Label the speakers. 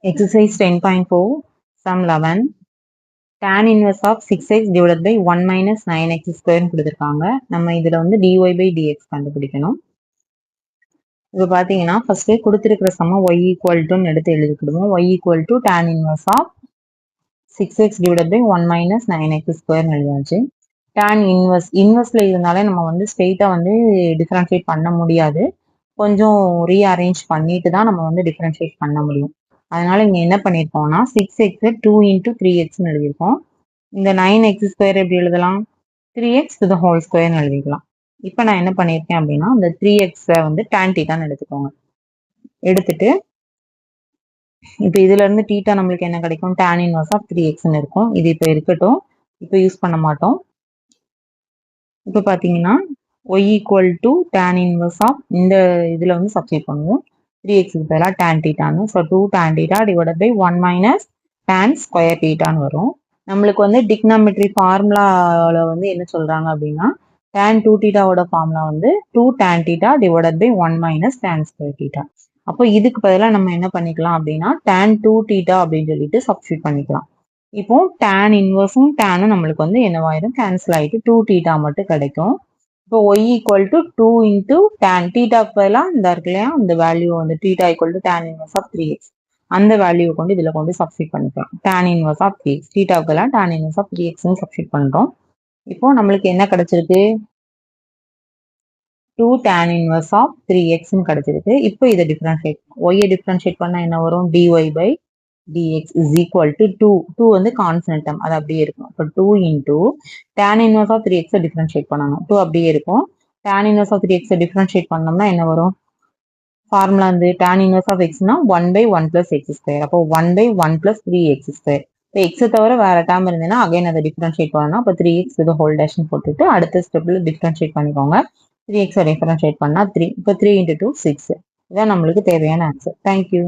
Speaker 1: Exercise 10.4, sum 11. Tan inverse of 6x divided by 1 minus 9x square கொடுத்திருக்காங்க. நம்ம இதுல வந்து dy by dx கண்டுபிடிக்கணும். இப்போ பார்த்தீங்கன்னா ஃபர்ஸ்ட் கொடுத்திருக்கிற சம y equal to எடுத்து எழுதிக்கிடுவோம். y equal to tan inverse of 6x divided by 1 minus 9x square எழுதியாச்சு. tan inverseல இருந்தாலே நம்ம வந்து ஸ்ட்ரெயிட்டா வந்து டிஃபரன்ஷியேட் பண்ண முடியாது. கொஞ்சம் ரீஅரேஞ்ச் பண்ணிட்டு தான் நம்ம வந்து டிஃபரன்ஷியேட் பண்ண முடியும். அதனால இங்க என்ன பண்ணிருக்கோம்னா 6x 2 into 3x எழுதியிருக்கோம். இந்த 9x ஸ்கொயர் எப்படி எழுதலாம்? 3x to the whole square எழுதிக்கலாம். இப்போ நான் என்ன பண்ணியிருக்கேன் அப்படின்னா இந்த 3x வந்து tan தீட்டான்னு எடுத்துக்கோங்க. எடுத்துட்டு இப்போ இதுல இருந்து தீட்டா நம்மளுக்கு என்ன கிடைக்கும்? tan inverse of 3xன்னு இருக்கும். இது இப்போ இருக்கட்டும். இப்போ யூஸ் பண்ண மாட்டோம். இப்போ பார்த்தீங்கன்னா y equal to tan inverse of இந்த இதுல வந்து சப்ஸ்டிட் பண்ணுவோம். 3x பதிலாக tan தீட்டான்னு. So 2 tan theta divided by 1 minus tan square தீட்டான்னு வரும். நம்மளுக்கு வந்து டிக்னாமெட்ரி ஃபார்முலாவில் வந்து என்ன சொல்றாங்க அப்படின்னா tan 2 தீட்டாவோட ஃபார்முலா வந்து 2 tan theta divided by 1 minus tan square theta. அப்போ இதுக்கு பதிலாக நம்ம என்ன பண்ணிக்கலாம் அப்படின்னா tan 2 தீட்டா அப்படின்னு சொல்லிட்டு சப்ஸ்டிட் பண்ணிக்கலாம். இப்போ tan இன்வர்ஸும் டேனும் நம்மளுக்கு வந்து என்னவாயிரும் கேன்சல் ஆகிட்டு 2 தீட்டா மட்டும் கிடைக்கும். இப்போ y equal to 2 into tan தீட்டாக்கு பதிலாக இந்த இருக்கு இல்லையா அந்த வேல்யூ வந்து theta equal to tan inverse of 3x அந்த வேல்யூவை கொண்டு இதில் கொண்டு சப்ஸ்டிட் பண்ணிக்கலாம். tan inverse of 3x தீட்டாக்கு பதிலாக tan inverse of 3xன்னு சப்ஸ்டிட் பண்ணுறோம். இப்போ நம்மளுக்கு என்ன கிடைச்சிருக்கு? 2 tan inverse of 3xன்னு கிடைச்சிருக்கு. இப்போ இதை டிஃபரன்ஷியேட் y டிஃபரன்ஷியேட் பண்ணால் என்ன வரும்? dy by dx is equal to 2 வந்து கான்ஸ்டன்ட் டேர்ம் அது அப்படியே இருக்கும். இப்போ 2 into tan inverse of 3x differentiate பண்ணணும். 2 அப்படியே இருக்கும். tan inverse of 3x differentiate பண்ணோம்னா என்ன வரும்? ஃபார்முலா வந்து tan inverse of xனா 1 by 1 plus x square. அப்போ 1 by 1 plus 3x square. இப்போ x தவிர வேற டேர்ம் இருந்ததுன்னா அகைன் அதை டிஃபரன்ஷியேட் பண்ணணும். அப்போ 3x இது ஹோல் டேஷன் போட்டுட்டு அடுத்த ஸ்டெப்ல டிஃபரன்ஷியேட் பண்ணிக்கோங்க. 3x டிஃபரன்ஷியேட் பண்ணா 3. இப்போ 3 into 2 6. இதான் நம்மளுக்கு தேவையான ஆன்சர். தேங்க்யூ.